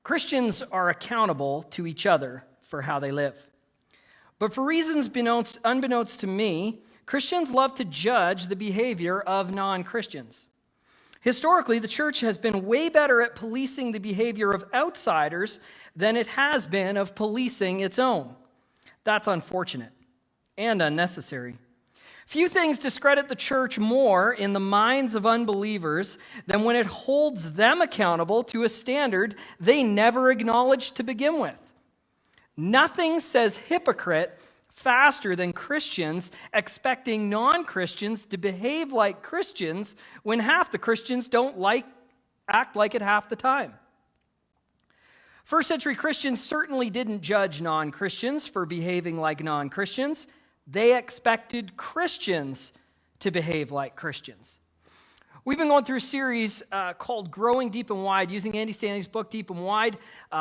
Christians are accountable to each other for how they live. But for reasons unbeknownst to me, Christians love to judge the behavior of non-Christians. Historically, the church has been way better at policing the behavior of outsiders than it has been of policing its own. That's unfortunate and unnecessary. Few things discredit the church more in the minds of unbelievers than when it holds them accountable to a standard they never acknowledged to begin with. Nothing says hypocrite faster than Christians expecting non-Christians to behave like Christians when half the Christians don't act like it half the time. First century Christians certainly didn't judge non-Christians for behaving like non-Christians. They expected Christians to behave like Christians. We've been going through a series called Growing Deep and Wide, using Andy Stanley's book, Deep and Wide.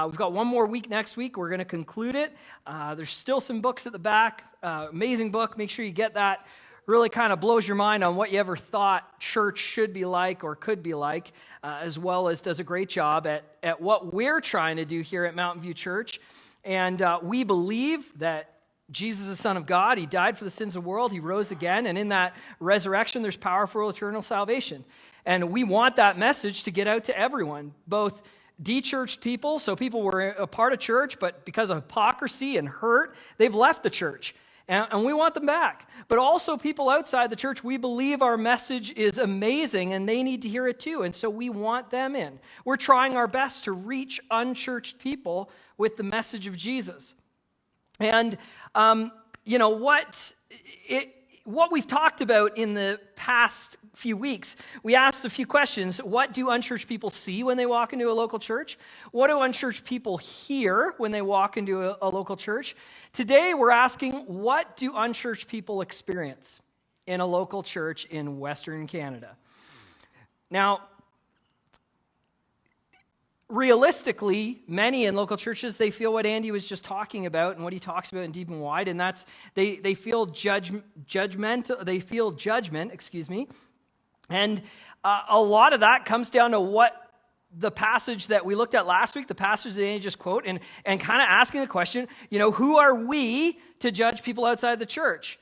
We've got one more week next week. We're going to conclude it. There's still some books at the back. Amazing book. Make sure you get that. Really kind of blows your mind on what you ever thought church should be like or could be like, as well as does a great job at what we're trying to do here at Mountain View Church. And we believe that Jesus is the Son of God. He died for the sins of the world. He rose again. And in that resurrection, there's power for eternal salvation. And we want that message to get out to everyone, both de-churched people, so people were a part of church, but because of hypocrisy and hurt, they've left the church. And we want them back. But also people outside the church, we believe our message is amazing and they need to hear it too. And so we want them in. We're trying our best to reach unchurched people with the message of Jesus. And what we've talked about in the past few weeks, we asked a few questions. What do unchurched people see when they walk into a local church? What do unchurched people hear when they walk into a local church? Today, we're asking, what do unchurched people experience in a local church in Western Canada? Now, realistically, many in local churches, they feel what Andy was just talking about and what he talks about in Deep and Wide, and that's they feel judgment, and a lot of that comes down to what the passage that we looked at last week, the passage that Andy just quoted, and kind of asking the question, who are we to judge people outside the church?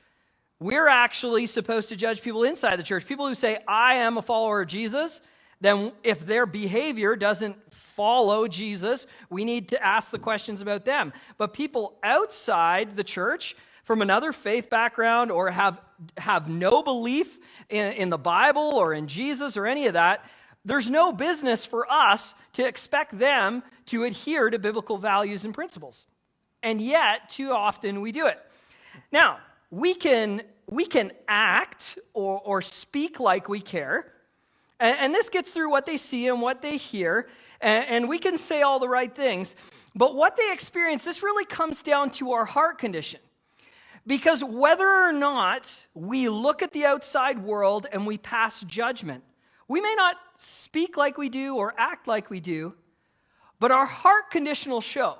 We're actually supposed to judge people inside the church. People who say, I am a follower of Jesus, then if their behavior doesn't follow Jesus, we need to ask the questions about them. But people outside the church from another faith background or have no belief in the Bible or in Jesus or any of that, there's no business for us to expect them to adhere to biblical values and principles. And yet, too often we do it. Now, we can act or speak like we care, and this gets through what they see and what they hear, and we can say all the right things. But what they experience, this really comes down to our heart condition. Because whether or not we look at the outside world and we pass judgment, we may not speak like we do or act like we do, but our heart condition will show.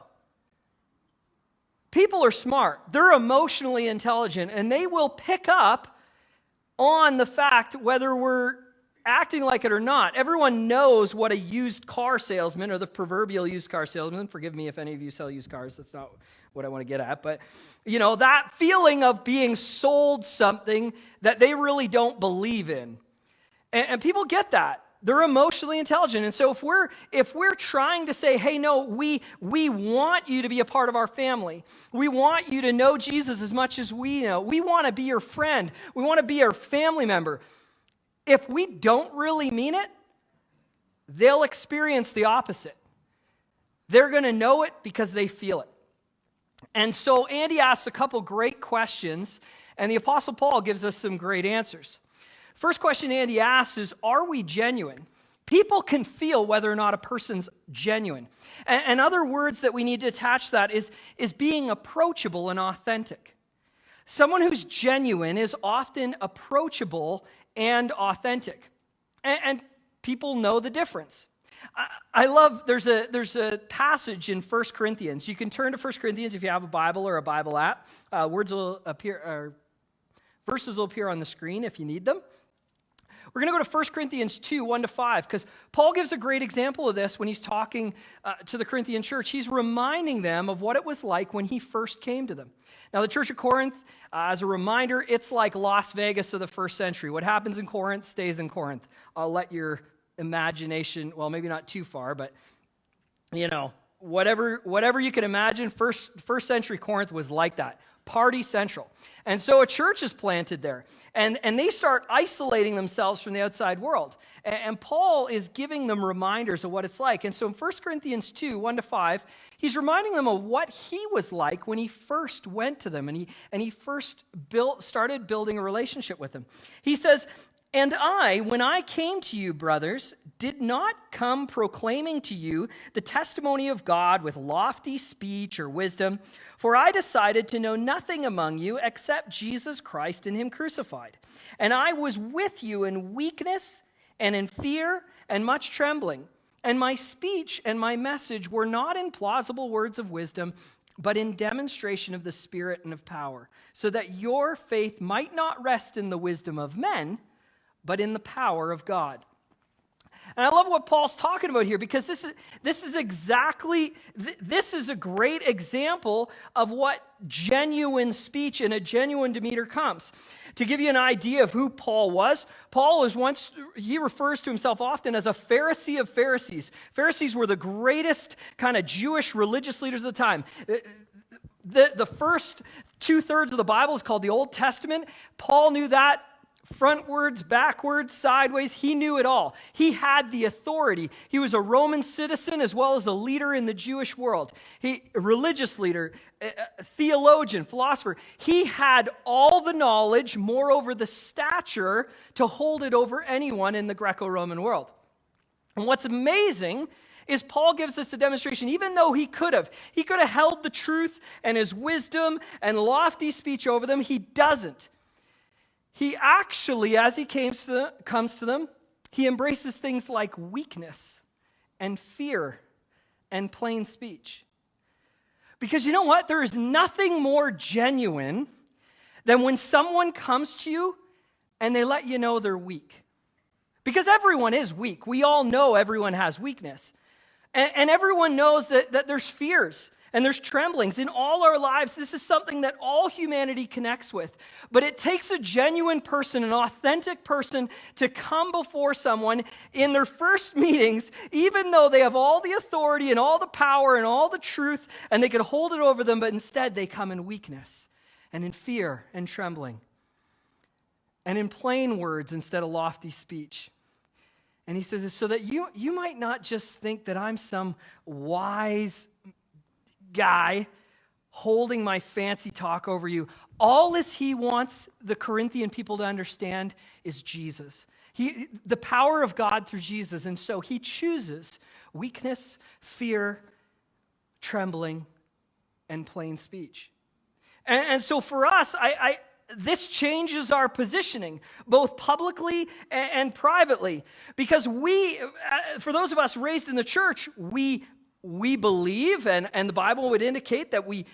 People are smart. They're emotionally intelligent, and they will pick up on the fact whether we're acting like it or not. Everyone knows what a used car salesman, or the proverbial used car salesman, forgive me if any of you sell used cars, that's not what I want to get at, but that feeling of being sold something that they really don't believe in. And people get that. They're emotionally intelligent. And so if we're trying to say, hey, no, we want you to be a part of our family. We want you to know Jesus as much as we know. We want to be your friend. We want to be your family member. If we don't really mean it, they'll experience the opposite. They're going to know it because they feel it. And so Andy asks a couple great questions, and the Apostle Paul gives us some great answers. First question Andy asks is, are we genuine? People can feel whether or not a person's genuine. And other words that we need to attach to that is being approachable and authentic. Someone who's genuine is often approachable and authentic. And people know the difference. I love, there's a passage in 1 Corinthians. You can turn to 1 Corinthians if you have a Bible or a Bible app. Verses will appear on the screen if you need them. We're going to go to 1 Corinthians 2, 1-5, because Paul gives a great example of this when he's talking to the Corinthian church. He's reminding them of what it was like when he first came to them. Now, the church of Corinth, as a reminder, it's like Las Vegas of the first century. What happens in Corinth stays in Corinth. I'll let your imagination, well, maybe not too far, but, whatever you can imagine, first century Corinth was like that. Party central. And so a church is planted there. And they start isolating themselves from the outside world. And Paul is giving them reminders of what it's like. And so in 1 Corinthians 2, 1-5, he's reminding them of what he was like when he first went to them. And he first started building a relationship with them. He says, "And I, when I came to you, brothers, did not come proclaiming to you the testimony of God with lofty speech or wisdom, for I decided to know nothing among you except Jesus Christ and him crucified. And I was with you in weakness and in fear and much trembling. And my speech and my message were not in plausible words of wisdom, but in demonstration of the Spirit and of power, so that your faith might not rest in the wisdom of men, but in the power of God." And I love what Paul's talking about here, because this is a great example of what genuine speech and a genuine demeanor comes. To give you an idea of who Paul was, he refers to himself often as a Pharisee of Pharisees. Pharisees were the greatest kind of Jewish religious leaders of the time. The first 2/3 of the Bible is called the Old Testament. Paul knew that. Frontwards, backwards, sideways, he knew it all. He had the authority. He was a Roman citizen as well as a leader in the Jewish world. A religious leader, a theologian, philosopher. He had all the knowledge, moreover the stature, to hold it over anyone in the Greco-Roman world. And what's amazing is Paul gives us a demonstration, even though he could have held the truth and his wisdom and lofty speech over them, he doesn't. He actually, as he comes to them, he embraces things like weakness and fear and plain speech. Because you know what? There is nothing more genuine than when someone comes to you and they let you know they're weak. Because everyone is weak. We all know everyone has weakness. And everyone knows that there's fears. And there's tremblings in all our lives. This is something that all humanity connects with. But it takes a genuine person, an authentic person, to come before someone in their first meetings, even though they have all the authority and all the power and all the truth, and they could hold it over them, but instead they come in weakness and in fear and trembling and in plain words instead of lofty speech. And he says, so that you might not just think that I'm some wise guy holding my fancy talk over you. All he wants the Corinthian people to understand is Jesus. The power of God through Jesus. And so he chooses weakness, fear, trembling, and plain speech. And so for us, this changes our positioning, both publicly and privately. Because for those of us raised in the church, we believe, and the Bible would indicate that we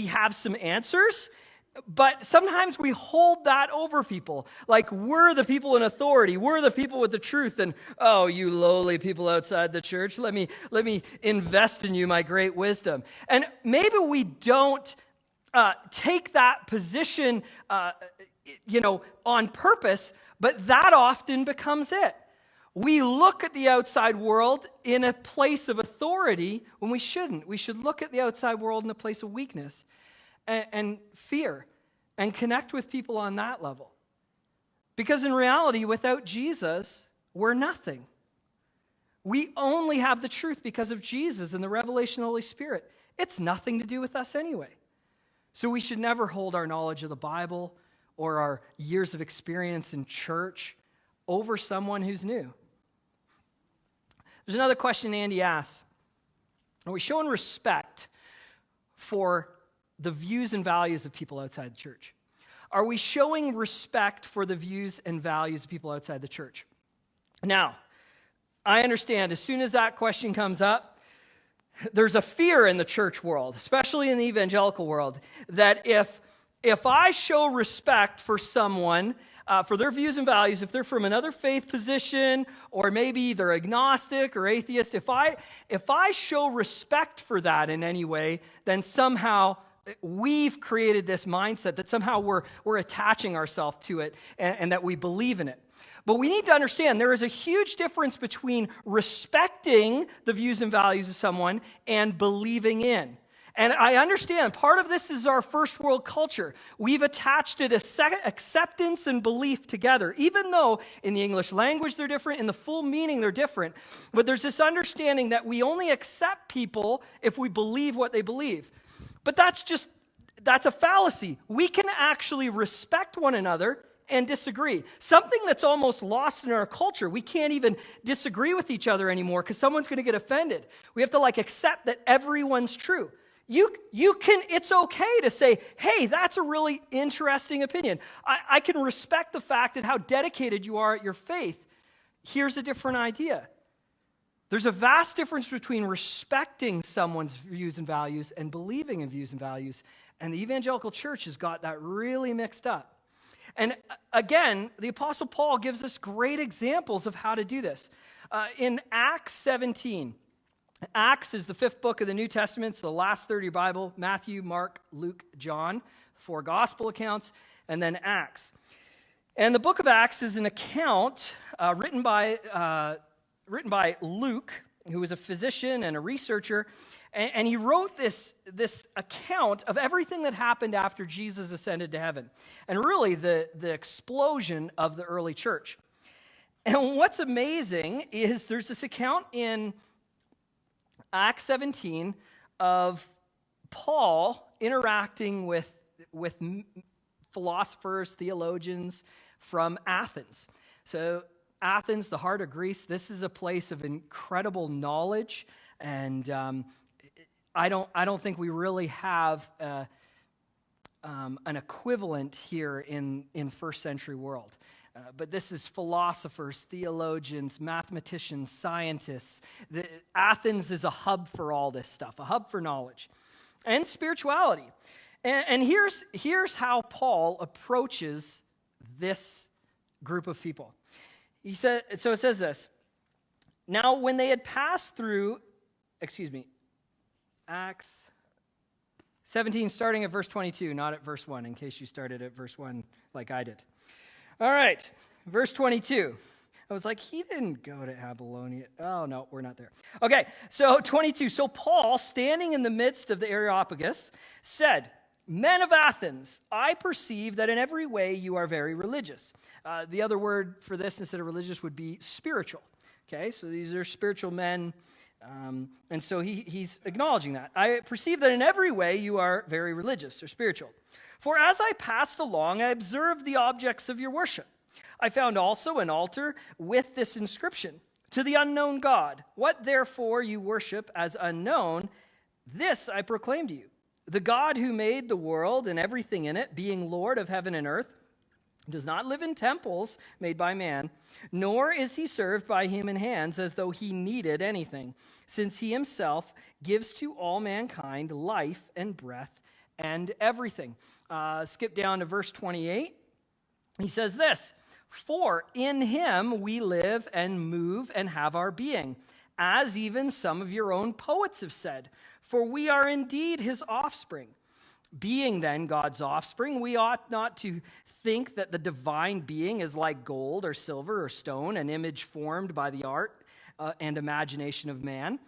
have some answers, but sometimes we hold that over people. Like we're the people in authority, we're the people with the truth, and oh, you lowly people outside the church, let me invest in you my great wisdom. And maybe we don't take that position, on purpose, but that often becomes it. We look at the outside world in a place of authority when we shouldn't. We should look at the outside world in a place of weakness and fear and connect with people on that level. Because in reality, without Jesus, we're nothing. We only have the truth because of Jesus and the revelation of the Holy Spirit. It's nothing to do with us anyway. So we should never hold our knowledge of the Bible or our years of experience in church over someone who's new. There's another question Andy asks. Are we showing respect for the views and values of people outside the church? Are we showing respect for the views and values of people outside the church? Now, I understand as soon as that question comes up, there's a fear in the church world, especially in the evangelical world, that if I show respect for someone for their views and values, if they're from another faith position, or maybe they're agnostic or atheist, if I show respect for that in any way, then somehow we've created this mindset that somehow we're attaching ourselves to it and that we believe in it. But we need to understand there is a huge difference between respecting the views and values of someone and believing in. And I understand part of this is our first world culture. We've attached it as acceptance and belief together, even though in the English language they're different, in the full meaning they're different. But there's this understanding that we only accept people if we believe what they believe. But that's a fallacy. We can actually respect one another and disagree. Something that's almost lost in our culture. We can't even disagree with each other anymore because someone's going to get offended. We have to accept that everyone's true. It's okay to say, hey, that's a really interesting opinion. I can respect the fact that how dedicated you are at your faith. Here's a different idea. There's a vast difference between respecting someone's views and values and believing in views and values. And the evangelical church has got that really mixed up. And again, the Apostle Paul gives us great examples of how to do this. In Acts 17, Acts is the 5th book of the New Testament. It's the last third of your Bible: Matthew, Mark, Luke, John, 4 gospel accounts, and then Acts. And the book of Acts is an account written by Luke, who was a physician and a researcher, and he wrote this account of everything that happened after Jesus ascended to heaven, and really the explosion of the early church. And what's amazing is there's this account in Acts 17 of Paul interacting with philosophers, theologians from Athens. So Athens, the heart of Greece, this is a place of incredible knowledge, and I don't think we really have an equivalent here in first century world. But this is philosophers, theologians, mathematicians, scientists. Athens is a hub for all this stuff, a hub for knowledge and spirituality. And here's how Paul approaches this group of people. He said, so it says this: now when they had passed through, Acts 17, starting at verse 22, not at verse 1, in case you started at verse 1 like I did. All right, verse 22. I was like, he didn't go to Apollonia. Oh, no, we're not there. Okay, so 22. So Paul, standing in the midst of the Areopagus, said, "Men of Athens, I perceive that in every way you are very religious." The other word for this instead of religious would be spiritual. Okay, so these are spiritual men. And so he's acknowledging that. "I perceive that in every way you are very religious or spiritual. For as I passed along, I observed the objects of your worship. I found also an altar with this inscription: to the unknown God. What therefore you worship as unknown, this I proclaim to you. The God who made the world and everything in it, being Lord of heaven and earth, does not live in temples made by man, nor is he served by human hands as though he needed anything, since he himself gives to all mankind life and breath and everything." Skip down to verse 28. He says this: "For in him we live and move and have our being, as even some of your own poets have said, for we are indeed his offspring. Being then God's offspring, we ought not to think that the divine being is like gold or silver or stone, an image formed by the art and imagination of man."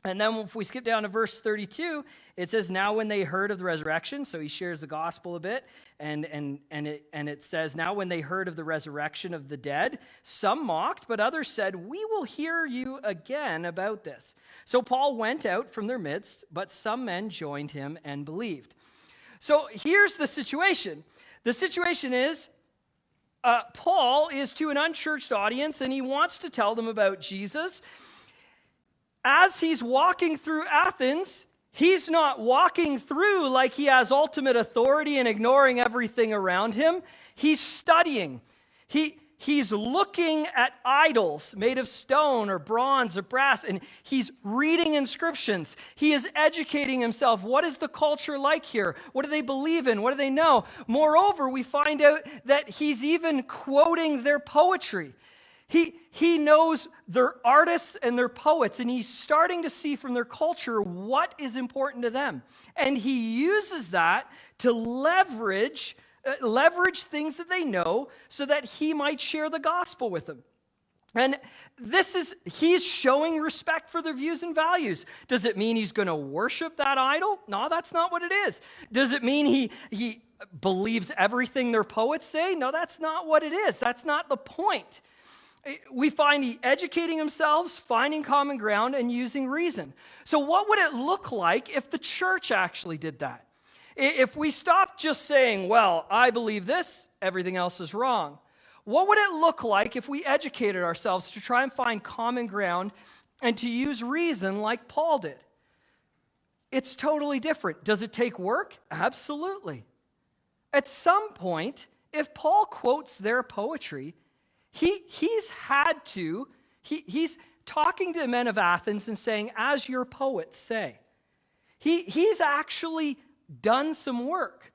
And then if we skip down to verse 32, it says, "Now when they heard of the resurrection," so he shares the gospel a bit, and it says, "Now when they heard of the resurrection of the dead, some mocked, but others said, 'We will hear you again about this.' So Paul went out from their midst, but some men joined him and believed." So here's the situation. The situation is, Paul is to an unchurched audience, and he wants to tell them about Jesus. As he's walking through Athens, he's not walking through like he has ultimate authority and ignoring everything around him. He's studying. he's looking at idols made of stone or bronze or brass, and he's reading inscriptions. He is educating himself. What is the culture like here? What do they believe in? What do they know? Moreover, we find out that he's even quoting their poetry. He knows their artists and their poets, and he's starting to see from their culture what is important to them. And he uses that to leverage things that they know so that he might share the gospel with them. And he's showing respect for their views and values. Does it mean he's going to worship that idol? No, that's not what it is. Does it mean he believes everything their poets say? No, that's not what it is. That's not the point. We find he educating himself, finding common ground, and using reason. So what would it look like if the church actually did that? If we stopped just saying, well, I believe this, everything else is wrong. What would it look like if we educated ourselves to try and find common ground and to use reason like Paul did? It's totally different. Does it take work? Absolutely. At some point, if Paul quotes their poetry, he's talking to the men of Athens and saying, as your poets say. He's actually done some work.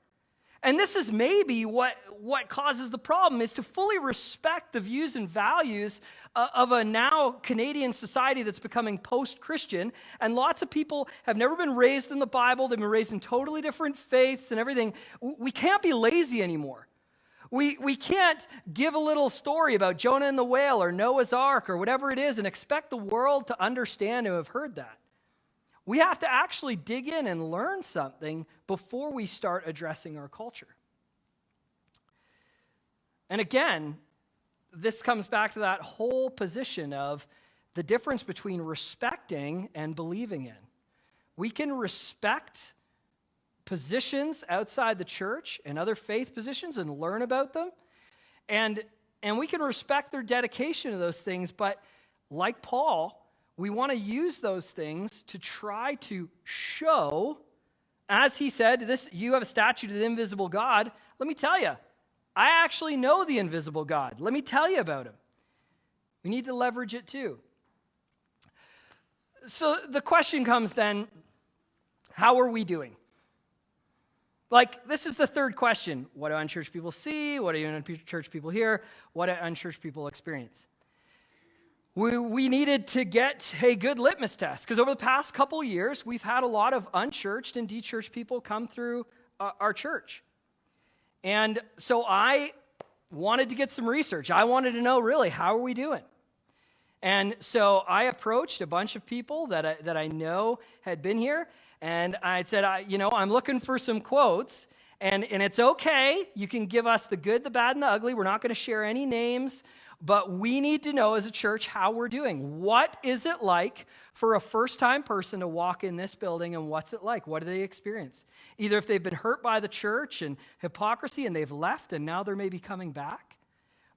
And this is maybe what causes the problem, is to fully respect the views and values of a now Canadian society that's becoming post-Christian. And lots of people have never been raised in the Bible. They've been raised in totally different faiths and everything. We can't be lazy anymore. We can't give a little story about Jonah and the whale or Noah's Ark or whatever it is and expect the world to understand and have heard that. We have to actually dig in and learn something before we start addressing our culture. And again, this comes back to that whole position of the difference between respecting and believing in. We can respect positions outside the church and other faith positions and learn about them. And we can respect their dedication to those things, but like Paul, we want to use those things to try to show, as he said, you have a statue to the invisible God. Let me tell you, I actually know the invisible God. Let me tell you about him. We need to leverage it too. So the question comes then, how are we doing? This is the third question. What do unchurched people see? What do unchurched people hear? What do unchurched people experience? We needed to get a good litmus test, because over the past couple years, we've had a lot of unchurched and dechurched people come through our church. And so I wanted to get some research. I wanted to know, really, how are we doing? And so I approached a bunch of people that I know had been here, and I said, I'm looking for some quotes, and it's okay. You can give us the good, the bad, and the ugly. We're not going to share any names, but we need to know as a church how we're doing. What is it like for a first-time person to walk in this building, and what's it like? What do they experience? Either if they've been hurt by the church and hypocrisy and they've left and now they're maybe coming back,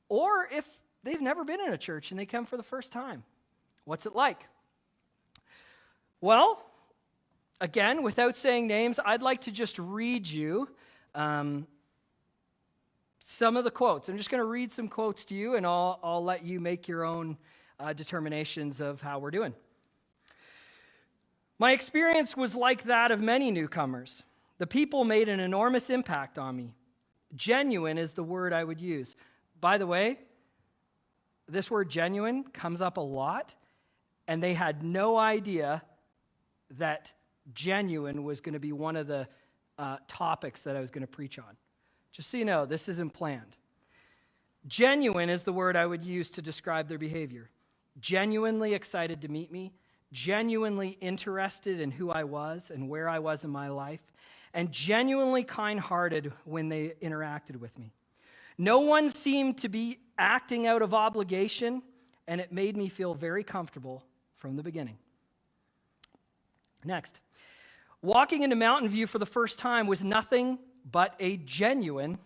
or if they've never been in a church and they come for the first time. What's it like? Well, again, without saying names, I'd like to just read you some of the quotes. I'm just going to read some quotes to you, and I'll let you make your own determinations of how we're doing. My experience was like that of many newcomers. The people made an enormous impact on me. Genuine is the word I would use. By the way, this word genuine comes up a lot, and they had no idea that genuine was going to be one of the topics that I was going to preach on. Just so you know, this isn't planned. Genuine is the word I would use to describe their behavior. Genuinely excited to meet me, genuinely interested in who I was and where I was in my life, and genuinely kind-hearted when they interacted with me. No one seemed to be acting out of obligation, and it made me feel very comfortable from the beginning. Next. Walking into Mountain View for the first time was nothing but a genuine,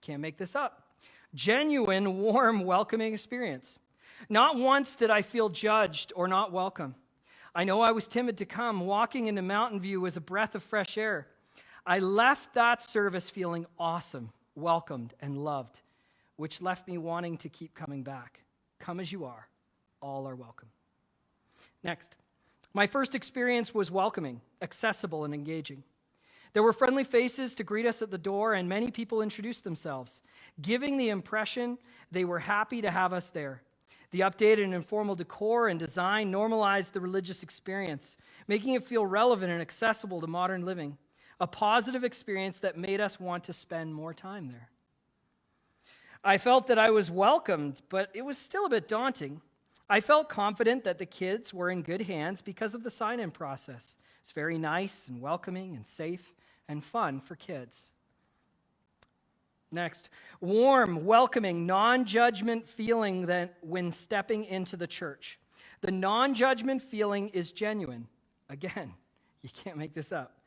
can't make this up, genuine, warm, welcoming experience. Not once did I feel judged or not welcome. I know I was timid to come. Walking into Mountain View was a breath of fresh air. I left that service feeling awesome, welcomed, and loved. which left me wanting to keep coming back. Come as you are. All are welcome. Next, my first experience was welcoming, accessible, and engaging. There were friendly faces to greet us at the door, and many people introduced themselves, giving the impression they were happy to have us there. The updated and informal decor and design normalized the religious experience, making it feel relevant and accessible to modern living, a positive experience that made us want to spend more time there. I felt that I was welcomed, but it was still a bit daunting. I felt confident that the kids were in good hands because of the sign-in process. It's very nice and welcoming and safe and fun for kids. Next, warm, welcoming, non-judgment feeling that when stepping into the church. The non-judgment feeling is genuine. Again, you can't make this up.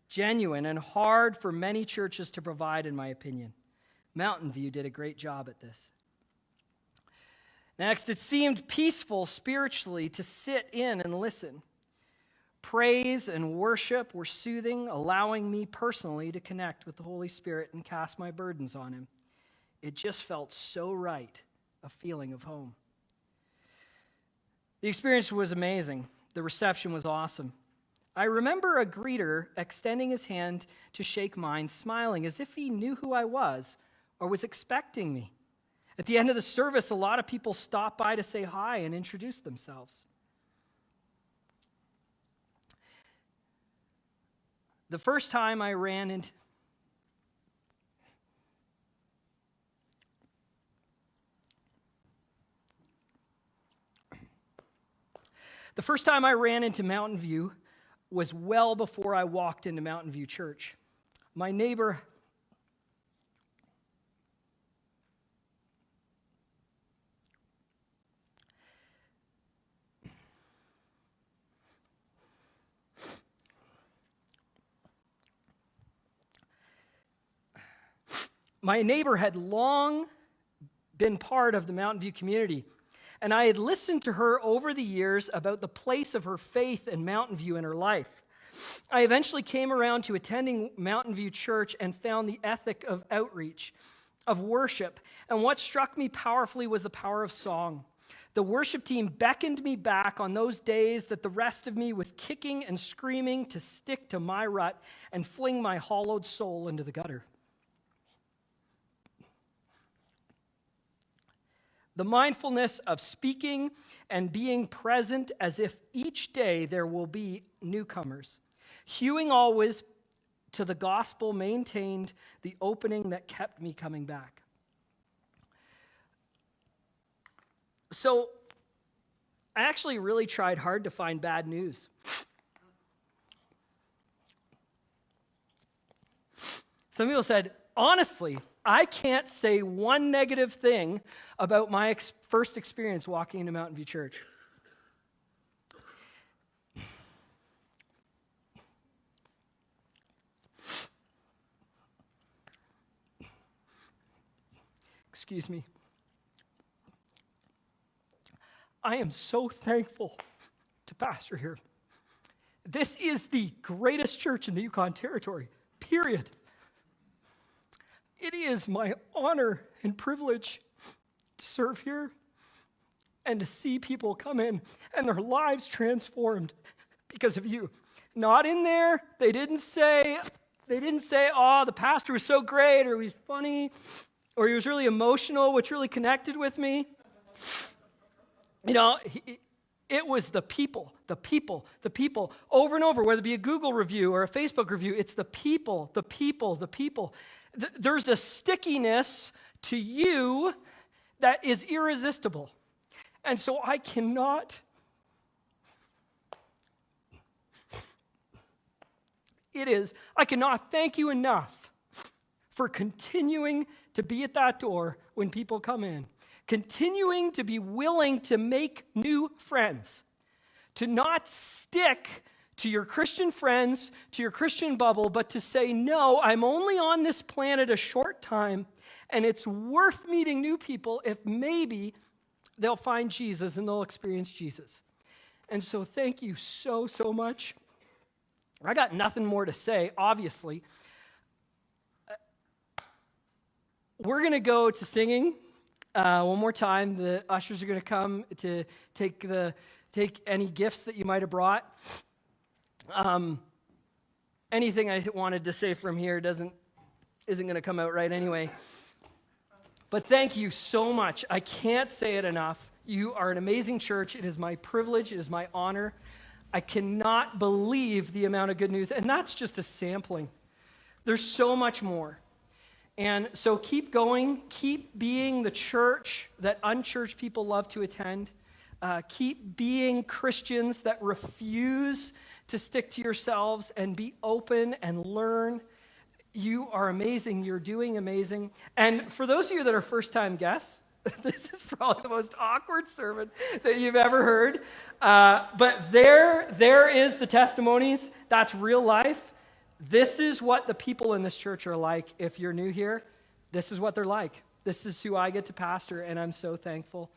Genuine and hard for many churches to provide, in my opinion. Mountain View did a great job at this. Next, it seemed peaceful spiritually to sit in and listen. Praise and worship were soothing, allowing me personally to connect with the Holy Spirit and cast my burdens on Him. It just felt so right, a feeling of home. The experience was amazing. The reception was awesome. I remember a greeter extending his hand to shake mine, smiling as if he knew who I was or was expecting me. At the end of the service, a lot of people stopped by to say hi and introduce themselves. The first time I ran into Mountain View was well before I walked into Mountain View Church. My neighbor had long been part of the Mountain View community, and I had listened to her over the years about the place of her faith in Mountain View in her life. I eventually came around to attending Mountain View Church and found the ethic of outreach, of worship, and what struck me powerfully was the power of song. The worship team beckoned me back on those days that the rest of me was kicking and screaming to stick to my rut and fling my hollowed soul into the gutter. The mindfulness of speaking and being present as if each day there will be newcomers. Hewing always to the gospel maintained the opening that kept me coming back. So, I actually really tried hard to find bad news. Some people said, honestly, I can't say one negative thing about my first experience walking into Mountain View Church. Excuse me. I am so thankful to pastor here. This is the greatest church in the Yukon Territory, period. It is my honor and privilege to serve here and to see people come in and their lives transformed because of you. Not in there, they didn't say, oh, the pastor was so great, or he was funny, or he was really emotional, which really connected with me. You know, it was the people, over and over, whether it be a Google review or a Facebook review, it's the people. There's a stickiness to you that is irresistible. And so I cannot thank you enough for continuing to be at that door when people come in, continuing to be willing to make new friends, to not stick to your Christian friends, to your Christian bubble, but to say, no, I'm only on this planet a short time, and it's worth meeting new people if maybe they'll find Jesus and they'll experience Jesus. And so thank you so, so much. I got nothing more to say, obviously. We're going to go to singing one more time. The ushers are going to come to take any gifts that you might have brought. Anything I wanted to say from here isn't going to come out right anyway. But thank you so much. I can't say it enough. You are an amazing church. It is my privilege. It is my honor. I cannot believe the amount of good news. And that's just a sampling. There's so much more. And so keep going. Keep being the church that unchurched people love to attend. Keep being Christians that refuse to stick to yourselves and be open and learn. You are amazing. You're doing amazing. And for those of you that are first-time guests, this is probably the most awkward sermon that you've ever heard. But there is the testimonies. That's real life. This is what the people in this church are like. If you're new here, this is what they're like. This is who I get to pastor, and I'm so thankful.